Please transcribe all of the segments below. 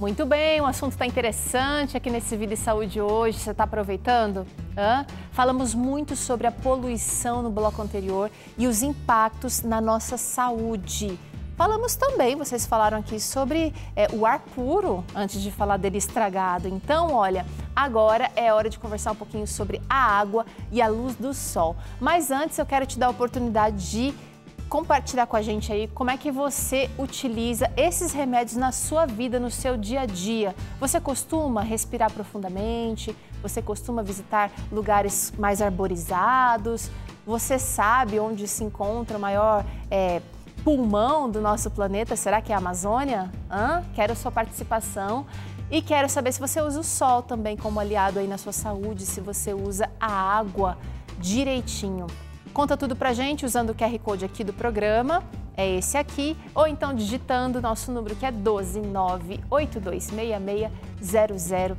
Muito bem, o assunto está interessante aqui nesse Vida e Saúde hoje. Você está aproveitando? Falamos muito sobre a poluição no bloco anterior e os impactos na nossa saúde. Falamos também, vocês falaram aqui sobre o ar puro, antes de falar dele estragado. Então, olha, agora é hora de conversar um pouquinho sobre a água e a luz do sol. Mas antes eu quero te dar a oportunidade de compartilhar com a gente aí como é que você utiliza esses remédios na sua vida, no seu dia a dia. Você costuma respirar profundamente? Você costuma visitar lugares mais arborizados? Você sabe onde se encontra o maior pulmão do nosso planeta? Será que é a Amazônia? Quero a sua participação. E quero saber se você usa o sol também como aliado aí na sua saúde, se você usa a água direitinho. Conta tudo pra gente usando o QR Code aqui do programa, é esse aqui, ou então digitando o nosso número que é 12982660004.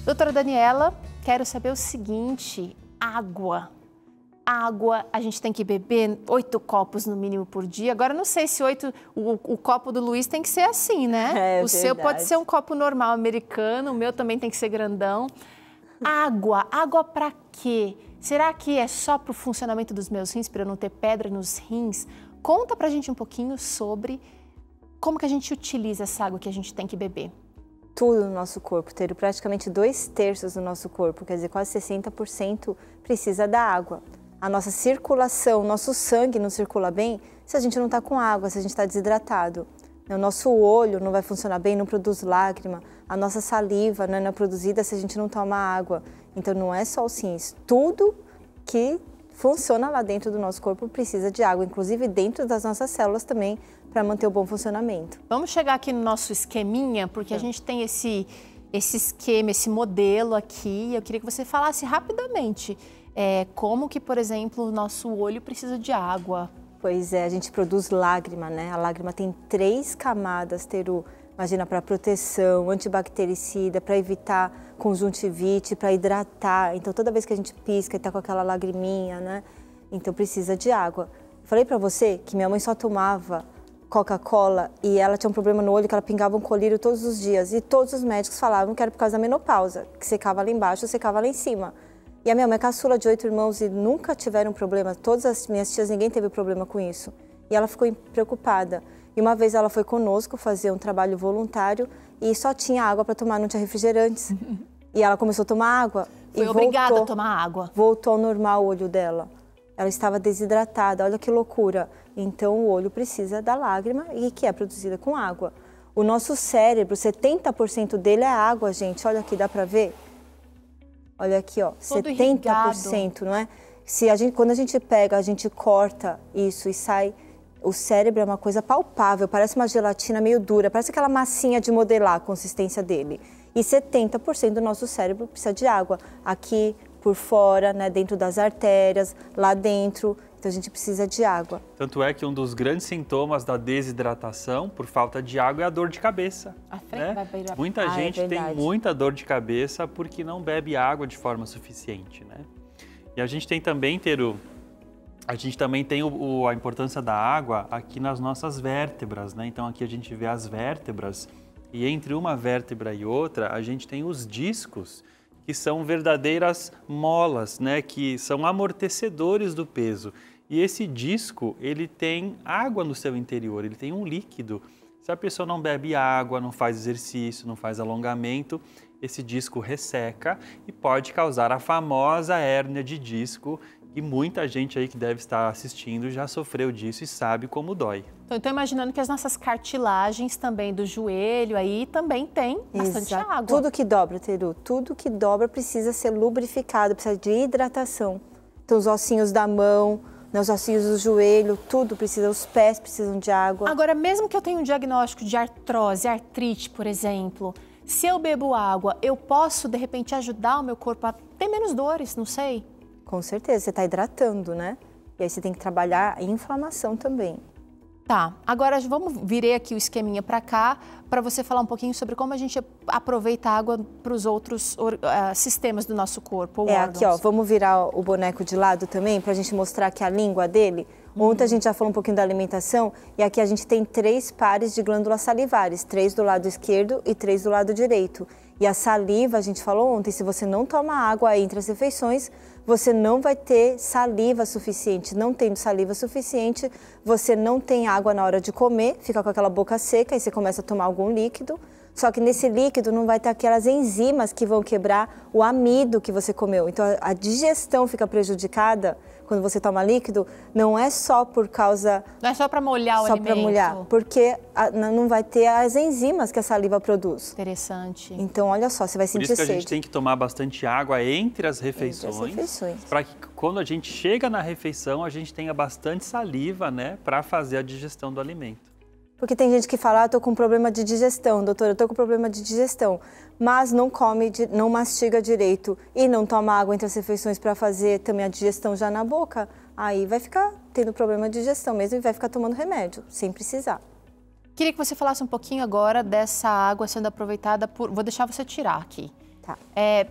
Doutora Daniela, quero saber o seguinte, água. Água, a gente tem que beber 8 copos no mínimo por dia. Agora, não sei se o copo do Luiz tem que ser assim, né? O seu pode ser um copo normal americano, o meu também tem que ser grandão. Água pra quê? Será que é só para o funcionamento dos meus rins, para eu não ter pedra nos rins? Conta pra gente um pouquinho sobre como que a gente utiliza essa água que a gente tem que beber. Tudo no nosso corpo, ter praticamente 2/3 do nosso corpo, quer dizer, quase 60% precisa da água. A nossa circulação, nosso sangue não circula bem se a gente não está com água, se a gente está desidratado. O nosso olho não vai funcionar bem, não produz lágrima. A nossa saliva não é produzida se a gente não toma água. Então não é só os rins, tudo que funciona lá dentro do nosso corpo precisa de água, inclusive dentro das nossas células também, para manter o bom funcionamento. Vamos chegar aqui no nosso esqueminha, porque a gente tem esse esquema, esse modelo aqui. Eu queria que você falasse rapidamente como que, por exemplo, o nosso olho precisa de água. Pois é, a gente produz lágrima, né? A lágrima tem 3 camadas, Teru. Imagina, para proteção, antibactericida, para evitar conjuntivite, para hidratar. Então, toda vez que a gente pisca e está com aquela lagriminha, né? Então, precisa de água. Falei para você que minha mãe só tomava Coca-Cola e ela tinha um problema no olho que ela pingava um colírio todos os dias. E todos os médicos falavam que era por causa da menopausa, que secava lá embaixo, secava lá em cima. E a minha mãe é caçula de 8 irmãos e nunca tiveram problema. Todas as minhas tias, ninguém teve problema com isso. E ela ficou preocupada. E uma vez ela foi conosco fazer um trabalho voluntário e só tinha água para tomar, não tinha refrigerantes. E ela começou a tomar água. Foi obrigada a tomar água. Voltou ao normal o olho dela. Ela estava desidratada, olha que loucura. Então o olho precisa da lágrima e que é produzida com água. O nosso cérebro, 70% dele é água, gente. Olha aqui, dá para ver? Olha aqui, ó, todo 70%, irrigado. Não é? Quando a gente pega, a gente corta isso e sai. O cérebro é uma coisa palpável, parece uma gelatina meio dura, parece aquela massinha de modelar a consistência dele. E 70% do nosso cérebro precisa de água. Aqui, por fora, né, dentro das artérias, lá dentro. Então a gente precisa de água. Tanto é que um dos grandes sintomas da desidratação por falta de água é a dor de cabeça. Muita gente tem muita dor de cabeça porque não bebe água de forma suficiente, né? E a gente tem também, Teru, a importância da água aqui nas nossas vértebras, né? Então aqui a gente vê as vértebras e entre uma vértebra e outra a gente tem os discos, que são verdadeiras molas, né? Que são amortecedores do peso. E esse disco, ele tem água no seu interior, ele tem um líquido. Se a pessoa não bebe água, não faz exercício, não faz alongamento, esse disco resseca e pode causar a famosa hérnia de disco, que muita gente aí que deve estar assistindo já sofreu disso e sabe como dói. Então, eu estou imaginando que as nossas cartilagens também do joelho aí também tem bastante água. Tudo que dobra, Teru, tudo que dobra precisa ser lubrificado, precisa de hidratação. Então, os ossinhos da mão, né, os ossinhos do joelho, tudo precisa, os pés precisam de água. Agora, mesmo que eu tenha um diagnóstico de artrose, artrite, por exemplo, se eu bebo água, eu posso, de repente, ajudar o meu corpo a ter menos dores, não sei? Com certeza, você está hidratando, né? E aí você tem que trabalhar a inflamação também. Tá, agora virei aqui o esqueminha para cá, para você falar um pouquinho sobre como a gente aproveita a água para os outros sistemas do nosso corpo, ou órgãos. Aqui, ó, vamos virar o boneco de lado também, para a gente mostrar aqui a língua dele. Ontem a gente já falou um pouquinho da alimentação e aqui a gente tem 3 pares de glândulas salivares, 3 do lado esquerdo e 3 do lado direito. E a saliva, a gente falou ontem, se você não toma água entre as refeições, você não vai ter saliva suficiente. Não tendo saliva suficiente, você não tem água na hora de comer, fica com aquela boca seca e você começa a tomar algum líquido. Só que nesse líquido não vai ter aquelas enzimas que vão quebrar o amido que você comeu. Então a digestão fica prejudicada quando você toma líquido, não é só por causa... Não é só para molhar o alimento. Só para molhar, porque não vai ter as enzimas que a saliva produz. Interessante. Então, olha só, você vai sentir sede. Por isso que a gente tem que tomar bastante água entre as refeições. Para que quando a gente chega na refeição, a gente tenha bastante saliva, né, para fazer a digestão do alimento. Porque tem gente que fala, tô com problema de digestão, doutora, eu tô com problema de digestão, mas não come, não mastiga direito e não toma água entre as refeições para fazer também a digestão já na boca, aí vai ficar tendo problema de digestão mesmo e vai ficar tomando remédio, sem precisar. Queria que você falasse um pouquinho agora dessa água sendo aproveitada por... Vou deixar você tirar aqui. Tá.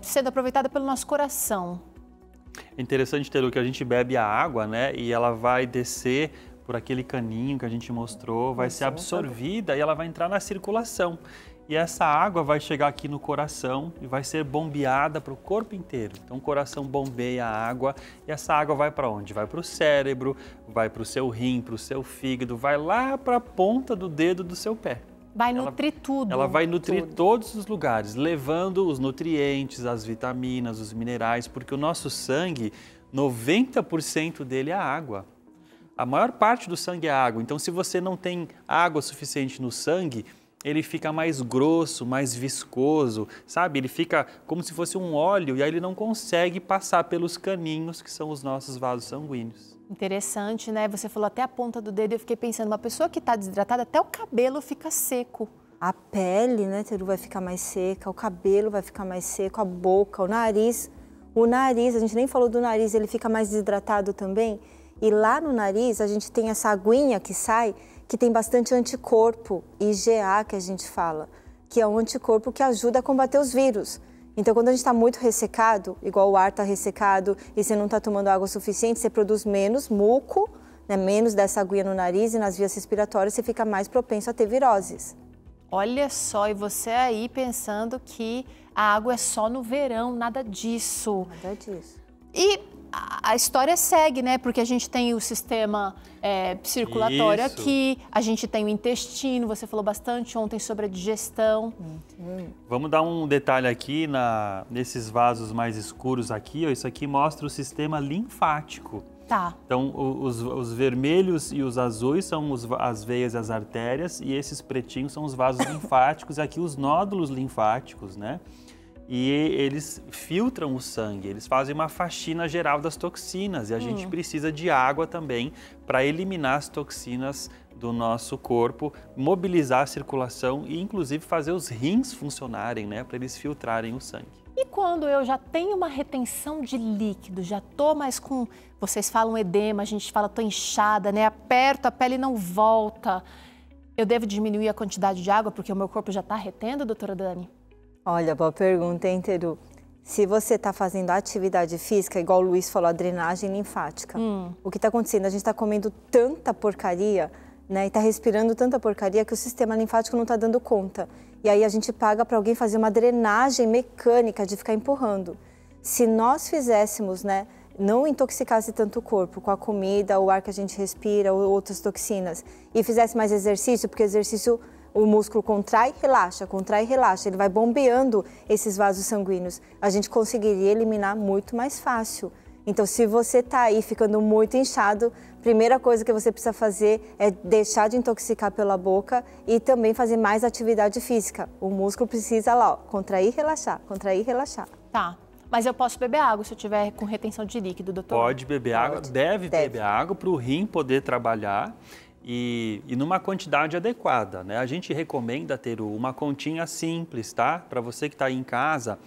Sendo aproveitada pelo nosso coração. É interessante, Teru, que a gente bebe a água, né, e ela vai descer por aquele caninho que a gente mostrou, vai ser absorvida e ela vai entrar na circulação. E essa água vai chegar aqui no coração e vai ser bombeada para o corpo inteiro. Então o coração bombeia a água e essa água vai para onde? Vai para o cérebro, vai para o seu rim, para o seu fígado, vai lá para a ponta do dedo do seu pé. Vai nutrir tudo. Ela vai nutrir todos os lugares, levando os nutrientes, as vitaminas, os minerais, porque o nosso sangue, 90% dele é água. A maior parte do sangue é água, então se você não tem água suficiente no sangue, ele fica mais grosso, mais viscoso, sabe? Ele fica como se fosse um óleo e aí ele não consegue passar pelos caninhos que são os nossos vasos sanguíneos. Interessante, né? Você falou até a ponta do dedo e eu fiquei pensando, uma pessoa que está desidratada, até o cabelo fica seco. A pele, né, Teru, vai ficar mais seca, o cabelo vai ficar mais seco, a boca, o nariz. O nariz, a gente nem falou do nariz, ele fica mais desidratado também. E lá no nariz a gente tem essa aguinha que sai, que tem bastante anticorpo, IgA que a gente fala, que é um anticorpo que ajuda a combater os vírus. Então quando a gente está muito ressecado, igual o ar está ressecado e você não está tomando água suficiente, você produz menos muco, né, menos dessa aguinha no nariz e nas vias respiratórias você fica mais propenso a ter viroses. Olha só, e você aí pensando que a água é só no verão, nada disso. Nada disso. E a história segue, né? Porque a gente tem o sistema circulatório aqui, a gente tem o intestino, você falou bastante ontem sobre a digestão. Vamos dar um detalhe aqui nesses vasos mais escuros aqui, ó, isso aqui mostra o sistema linfático. Tá. Então, os vermelhos e os azuis são as veias e as artérias, e esses pretinhos são os vasos linfáticos, e aqui os nódulos linfáticos, né? E eles filtram o sangue, eles fazem uma faxina geral das toxinas, e a gente precisa de água também para eliminar as toxinas do nosso corpo, mobilizar a circulação e, inclusive, fazer os rins funcionarem, né? Para eles filtrarem o sangue. E quando eu já tenho uma retenção de líquido, já tô mais com, vocês falam edema, a gente fala tô inchada, né? Aperto, a pele não volta. Eu devo diminuir a quantidade de água porque o meu corpo já está retendo, doutora Dani? Olha, boa pergunta, hein, Teru? Se você está fazendo atividade física, igual o Luiz falou, a drenagem linfática, o que está acontecendo? A gente está comendo tanta porcaria, né? E está respirando tanta porcaria que o sistema linfático não está dando conta. E aí a gente paga para alguém fazer uma drenagem mecânica de ficar empurrando. Se nós fizéssemos, né, não intoxicasse tanto o corpo com a comida, o ar que a gente respira, ou outras toxinas, e fizesse mais exercício, porque exercício, o músculo contrai, relaxa, ele vai bombeando esses vasos sanguíneos. A gente conseguiria eliminar muito mais fácil. Então, se você está aí ficando muito inchado, primeira coisa que você precisa fazer é deixar de intoxicar pela boca e também fazer mais atividade física. O músculo precisa lá, ó, contrair, relaxar, contrair, relaxar. Tá. Mas eu posso beber água se eu tiver com retenção de líquido, doutor? Pode beber água, deve beber água para o rim poder trabalhar e numa quantidade adequada, né? A gente recomenda ter uma continha simples, tá? Para você que está aí em casa,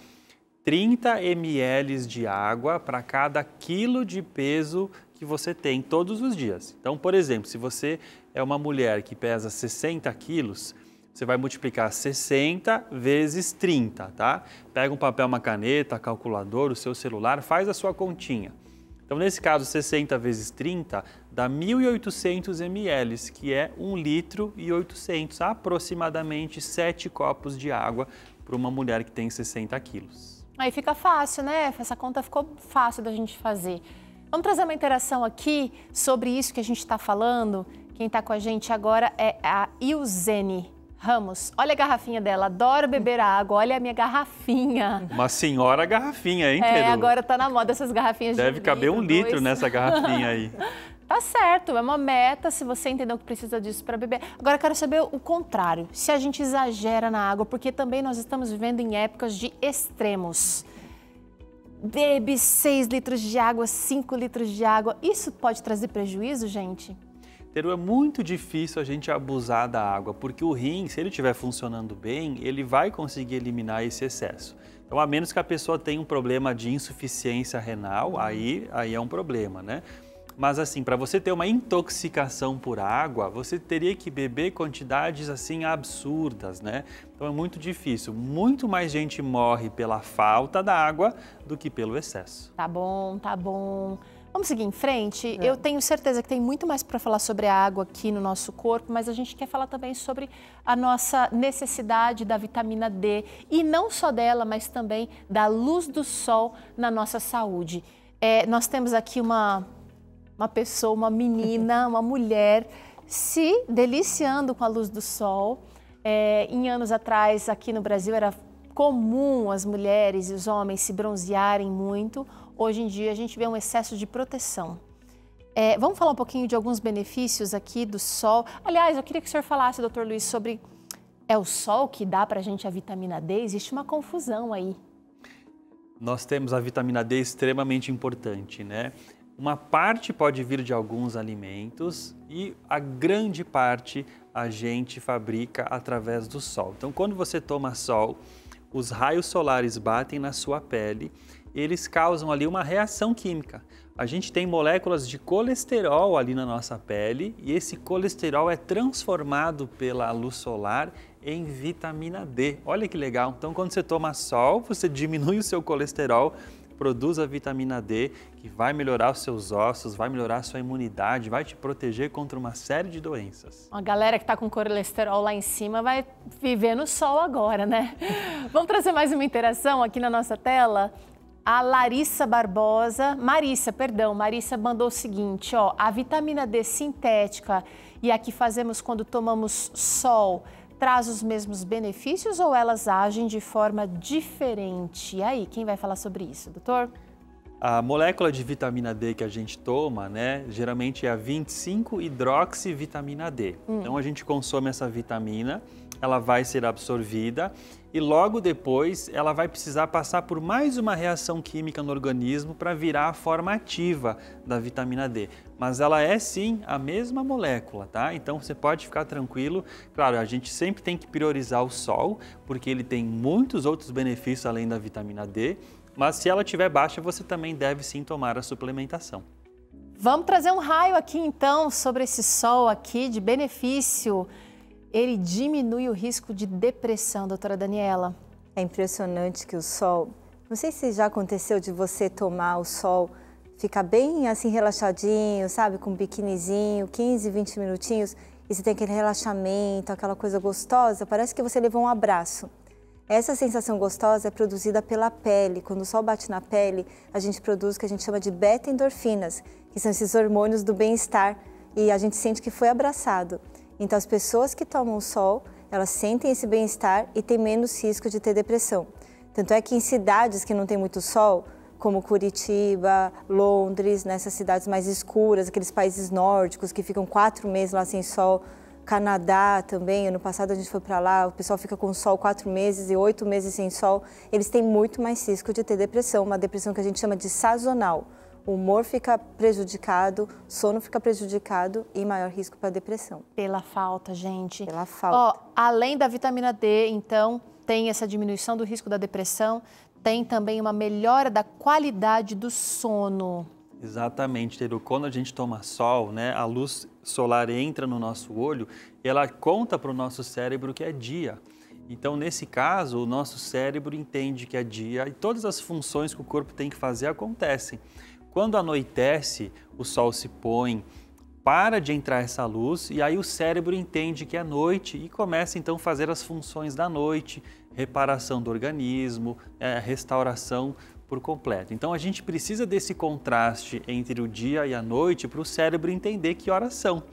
30 ml de água para cada quilo de peso que você tem todos os dias. Então, por exemplo, se você é uma mulher que pesa 60 quilos, você vai multiplicar 60 vezes 30, tá? Pega um papel, uma caneta, calculador, o seu celular, faz a sua continha. Então, nesse caso, 60 vezes 30 dá 1.800 ml, que é 1,8 litro, aproximadamente 7 copos de água para uma mulher que tem 60 quilos. Aí fica fácil, né? Essa conta ficou fácil da gente fazer. Vamos trazer uma interação aqui sobre isso que a gente está falando. Quem está com a gente agora é a Ilzene Ramos. Olha a garrafinha dela, adoro beber água, olha a minha garrafinha. Uma senhora garrafinha, hein, Keru? Agora tá na moda essas garrafinhas de Deve caber 1 litro nessa garrafinha aí. Tá certo, é uma meta se você entendeu que precisa disso para beber. Agora eu quero saber o contrário, se a gente exagera na água, porque também nós estamos vivendo em épocas de extremos. Bebe 6 litros de água, 5 litros de água, isso pode trazer prejuízo, gente? Teru, é muito difícil a gente abusar da água, porque o rim, se ele estiver funcionando bem, ele vai conseguir eliminar esse excesso. Então, a menos que a pessoa tenha um problema de insuficiência renal, aí é um problema, né? Mas assim, para você ter uma intoxicação por água, você teria que beber quantidades assim absurdas, né? Então é muito difícil. Muito mais gente morre pela falta da água do que pelo excesso. Tá bom, tá bom. Vamos seguir em frente? Eu tenho certeza que tem muito mais para falar sobre a água aqui no nosso corpo, mas a gente quer falar também sobre a nossa necessidade da vitamina D. E não só dela, mas também da luz do sol na nossa saúde. Nós temos aqui uma pessoa, uma menina, uma mulher se deliciando com a luz do sol. Em anos atrás, aqui no Brasil, era comum as mulheres e os homens se bronzearem muito. Hoje em dia, a gente vê um excesso de proteção. Vamos falar um pouquinho de alguns benefícios aqui do sol. Aliás, eu queria que o senhor falasse, doutor Luiz, sobre o sol que dá para a gente a vitamina D? Existe uma confusão aí. Nós temos a vitamina D extremamente importante, né? Uma parte pode vir de alguns alimentos e a grande parte a gente fabrica através do sol. Então, quando você toma sol, os raios solares batem na sua pele, eles causam ali uma reação química. A gente tem moléculas de colesterol ali na nossa pele e esse colesterol é transformado pela luz solar em vitamina D. Olha que legal! Então, quando você toma sol, você diminui o seu colesterol, produz a vitamina D, que vai melhorar os seus ossos, vai melhorar a sua imunidade, vai te proteger contra uma série de doenças. A galera que está com colesterol lá em cima vai viver no sol agora, né? Vamos trazer mais uma interação aqui na nossa tela? A Marissa mandou o seguinte, ó, a vitamina D sintética e a que fazemos quando tomamos sol traz os mesmos benefícios ou elas agem de forma diferente? E aí, quem vai falar sobre isso, doutor? A molécula de vitamina D que a gente toma, né, geralmente é a 25-hidroxivitamina D. Então a gente consome essa vitamina, ela vai ser absorvida e logo depois ela vai precisar passar por mais uma reação química no organismo para virar a forma ativa da vitamina D. Mas ela é sim a mesma molécula, tá? Então você pode ficar tranquilo. Claro, a gente sempre tem que priorizar o sol, porque ele tem muitos outros benefícios além da vitamina D. Mas se ela estiver baixa, você também deve sim tomar a suplementação. Vamos trazer um raio aqui então sobre esse sol aqui de benefício. Ele diminui o risco de depressão, doutora Daniela. É impressionante que o sol, não sei se já aconteceu de você tomar o sol, ficar bem assim relaxadinho, sabe, com um biquinizinho, 15, 20 minutinhos, e você tem aquele relaxamento, aquela coisa gostosa, parece que você levou um abraço. Essa sensação gostosa é produzida pela pele. Quando o sol bate na pele, a gente produz o que a gente chama de beta-endorfinas, que são esses hormônios do bem-estar, e a gente sente que foi abraçado. Então, as pessoas que tomam o sol, elas sentem esse bem-estar e têm menos risco de ter depressão. Tanto é que em cidades que não tem muito sol, como Curitiba, Londres, nessas cidades mais escuras, aqueles países nórdicos que ficam 4 meses lá sem sol, Canadá também, ano passado a gente foi para lá, o pessoal fica com sol 4 meses e 8 meses sem sol, eles têm muito mais risco de ter depressão, uma depressão que a gente chama de sazonal. O humor fica prejudicado, o sono fica prejudicado e maior risco para depressão. Pela falta, gente. Pela falta. Ó, além da vitamina D, então, tem essa diminuição do risco da depressão, tem também uma melhora da qualidade do sono. Exatamente, Teru. Quando a gente toma sol, né, a luz solar entra no nosso olho e ela conta para o nosso cérebro que é dia. Então, nesse caso, o nosso cérebro entende que é dia e todas as funções que o corpo tem que fazer acontecem. Quando anoitece, o sol se põe, para de entrar essa luz e aí o cérebro entende que é noite e começa então a fazer as funções da noite, reparação do organismo, restauração por completo. Então a gente precisa desse contraste entre o dia e a noite para o cérebro entender que horas são.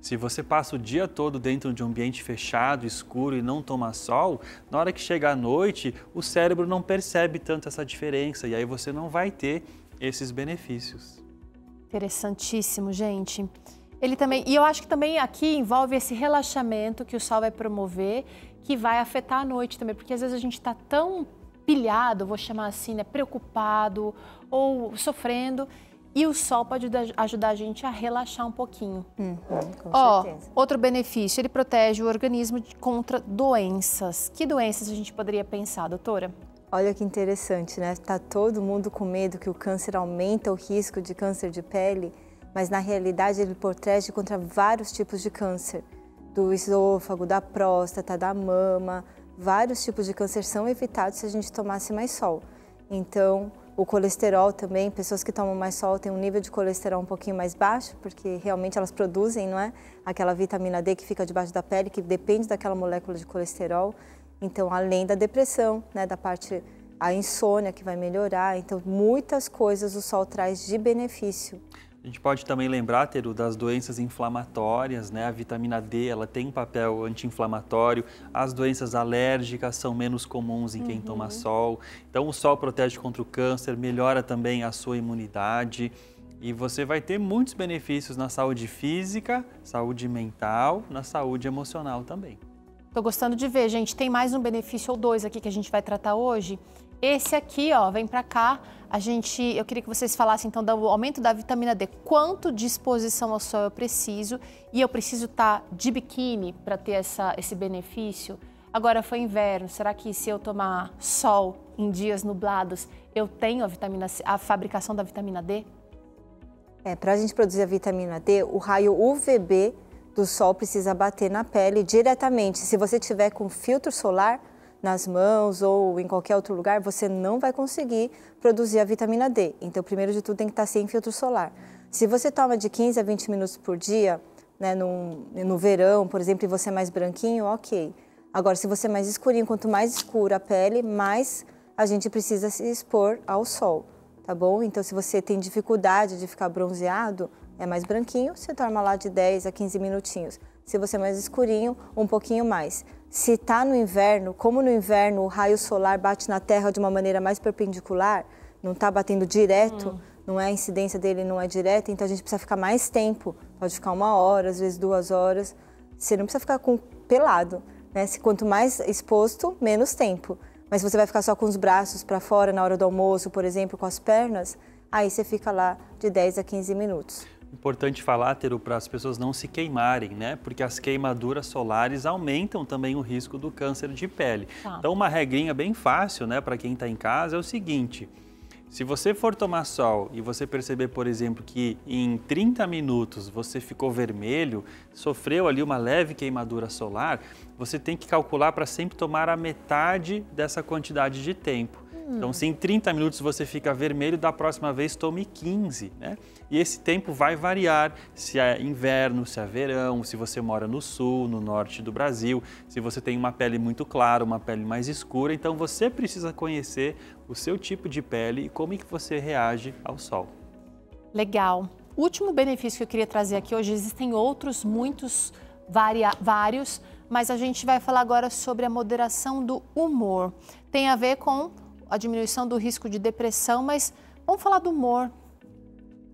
Se você passa o dia todo dentro de um ambiente fechado, escuro e não toma sol, na hora que chega a noite, o cérebro não percebe tanto essa diferença e aí você não vai ter esses benefícios. Interessantíssimo, gente. Ele também, e eu acho que também aqui envolve esse relaxamento que o sol vai promover, que vai afetar a noite também, porque às vezes a gente está tão pilhado, vou chamar assim, né, preocupado ou sofrendo, e o sol pode ajudar a gente a relaxar um pouquinho. Com certeza. Outro benefício, ele protege o organismo contra doenças. Que doenças a gente poderia pensar, doutora? Olha que interessante, né? Tá todo mundo com medo que o câncer aumenta o risco de câncer de pele, mas na realidade ele protege contra vários tipos de câncer, do esôfago, da próstata, da mama. Vários tipos de câncer são evitados se a gente tomasse mais sol. Então, o colesterol também, pessoas que tomam mais sol têm um nível de colesterol um pouquinho mais baixo, porque realmente elas produzem, não é? Aquela vitamina D que fica debaixo da pele, que depende daquela molécula de colesterol. Então, além da depressão, né, a insônia que vai melhorar. Então, muitas coisas o sol traz de benefício. A gente pode também lembrar, Teru, das doenças inflamatórias, né? A vitamina D, ela tem um papel anti-inflamatório. As doenças alérgicas são menos comuns em quem toma sol. Então, o sol protege contra o câncer, melhora também a sua imunidade. E você vai ter muitos benefícios na saúde física, saúde mental, na saúde emocional também. Tô gostando de ver, gente. Tem mais um benefício ou dois aqui que a gente vai tratar hoje. Esse aqui, ó, vem pra cá. Eu queria que vocês falassem então do aumento da vitamina D. Quanto de exposição ao sol eu preciso? E eu preciso estar de biquíni para ter esse benefício? Agora foi inverno. Será que se eu tomar sol em dias nublados, eu tenho a fabricação da vitamina D? Para a gente produzir a vitamina D, o raio UVB do sol precisa bater na pele diretamente. Se você tiver com filtro solar nas mãos ou em qualquer outro lugar, você não vai conseguir produzir a vitamina D. Então, primeiro de tudo, tem que estar sem filtro solar. Se você toma de 15 a 20 minutos por dia, né, no verão, por exemplo, e você é mais branquinho, ok. Agora, se você é mais escurinho, quanto mais escura a pele, mais a gente precisa se expor ao sol, tá bom? Então, se você tem dificuldade de ficar bronzeado, é mais branquinho, você toma lá de 10 a 15 minutinhos. Se você é mais escurinho, um pouquinho mais. Se está no inverno, como no inverno o raio solar bate na Terra de uma maneira mais perpendicular, não está batendo direto, não é a incidência dele, não é direta, então a gente precisa ficar mais tempo. Pode ficar 1 hora, às vezes 2 horas. Você não precisa ficar pelado, né? Quanto mais exposto, menos tempo. Mas se você vai ficar só com os braços para fora na hora do almoço, por exemplo, com as pernas, aí você fica lá de 10 a 15 minutos. Importante falar, Teru, para as pessoas não se queimarem, né? Porque as queimaduras solares aumentam também o risco do câncer de pele. Então, uma regrinha bem fácil, né, para quem está em casa é o seguinte: se você for tomar sol e você perceber, por exemplo, que em 30 minutos você ficou vermelho, sofreu ali uma leve queimadura solar, você tem que calcular para sempre tomar a metade dessa quantidade de tempo. Então, se em 30 minutos você fica vermelho, da próxima vez tome 15, né? E esse tempo vai variar, se é inverno, se é verão, se você mora no sul, no norte do Brasil, se você tem uma pele muito clara, uma pele mais escura. Então, você precisa conhecer o seu tipo de pele e como é que você reage ao sol. Legal. O último benefício que eu queria trazer aqui hoje, existem outros, muitos, vários, mas a gente vai falar agora sobre a moderação do humor. Tem a ver com a diminuição do risco de depressão, mas vamos falar do humor.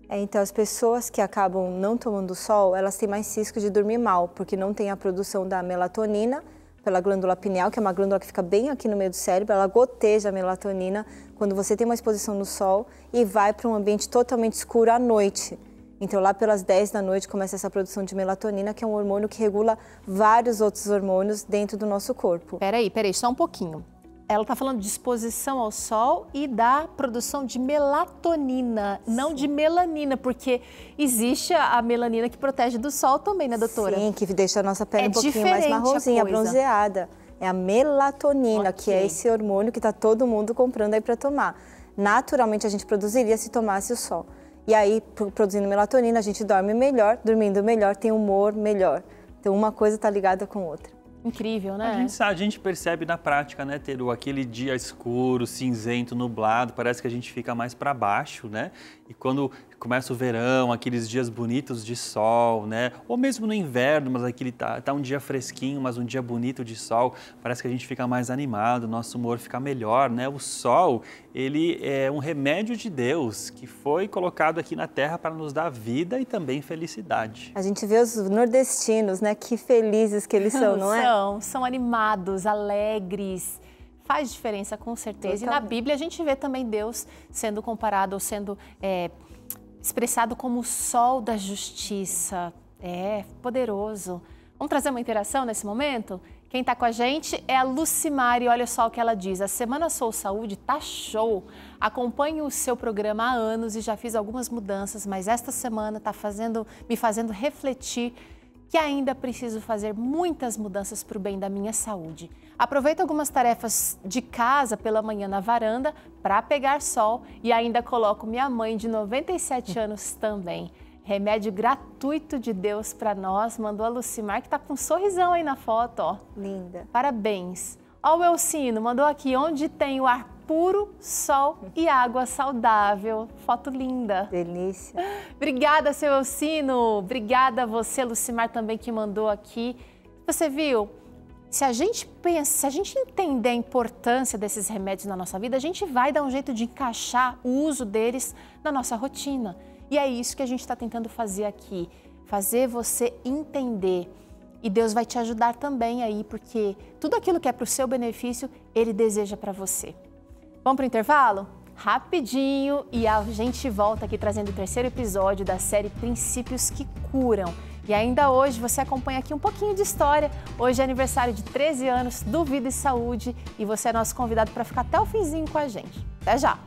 Então, as pessoas que acabam não tomando sol, elas têm mais risco de dormir mal, porque não tem a produção da melatonina pela glândula pineal, que é uma glândula que fica bem aqui no meio do cérebro, ela goteja a melatonina quando você tem uma exposição no sol e vai para um ambiente totalmente escuro à noite. Então, lá pelas 10 da noite começa essa produção de melatonina, que é um hormônio que regula vários outros hormônios dentro do nosso corpo. Peraí, só um pouquinho. Ela está falando de exposição ao sol e da produção de melatonina, não de melanina, porque existe a melanina que protege do sol também, né, doutora? Sim, que deixa a nossa pele um pouquinho mais marronzinha, bronzeada. É a melatonina, que é esse hormônio que está todo mundo comprando aí para tomar. Naturalmente a gente produziria se tomasse o sol. E aí, produzindo melatonina, a gente dorme melhor, dormindo melhor, tem humor melhor. Então, uma coisa está ligada com a outra. Incrível, né? A gente percebe na prática, né, Teru? Aquele dia escuro, cinzento, nublado, parece que a gente fica mais para baixo, né? E quando começa o verão, aqueles dias bonitos de sol, né? Ou mesmo no inverno, mas aquele tá um dia fresquinho, mas um dia bonito de sol, parece que a gente fica mais animado, nosso humor fica melhor, né? O sol, ele é um remédio de Deus que foi colocado aqui na Terra para nos dar vida e também felicidade. A gente vê os nordestinos, né? Que felizes que eles são, não é? São animados, alegres. Faz diferença, com certeza. E na Bíblia a gente vê também Deus sendo comparado ou sendo expressado como o sol da justiça. É poderoso. Vamos trazer uma interação nesse momento? Quem está com a gente é a Lucimari. Olha só o que ela diz. A Semana Sou Saúde tá show. Acompanho o seu programa há anos e já fiz algumas mudanças, mas esta semana está me fazendo refletir que ainda preciso fazer muitas mudanças para o bem da minha saúde. Aproveito algumas tarefas de casa pela manhã na varanda para pegar sol e ainda coloco minha mãe de 97 anos também. Remédio gratuito de Deus para nós, mandou a Lucimar, que está com um sorrisão aí na foto, ó. Linda. Parabéns. Ó, o Elcino mandou aqui, onde tem o ar puro, sol e água saudável. Foto linda. Delícia. Obrigada, seu Elcino. Obrigada a você, Lucimar, também que mandou aqui. Você viu? Se a gente entender a importância desses remédios na nossa vida, a gente vai dar um jeito de encaixar o uso deles na nossa rotina. E é isso que a gente está tentando fazer aqui. Fazer você entender. E Deus vai te ajudar também aí, porque tudo aquilo que é para o seu benefício, Ele deseja para você. Vamos para o intervalo? Rapidinho e a gente volta aqui trazendo o terceiro episódio da série Princípios que Curam. E ainda hoje você acompanha aqui um pouquinho de história. Hoje é aniversário de 13 anos do Vida e Saúde e você é nosso convidado para ficar até o finzinho com a gente. Até já!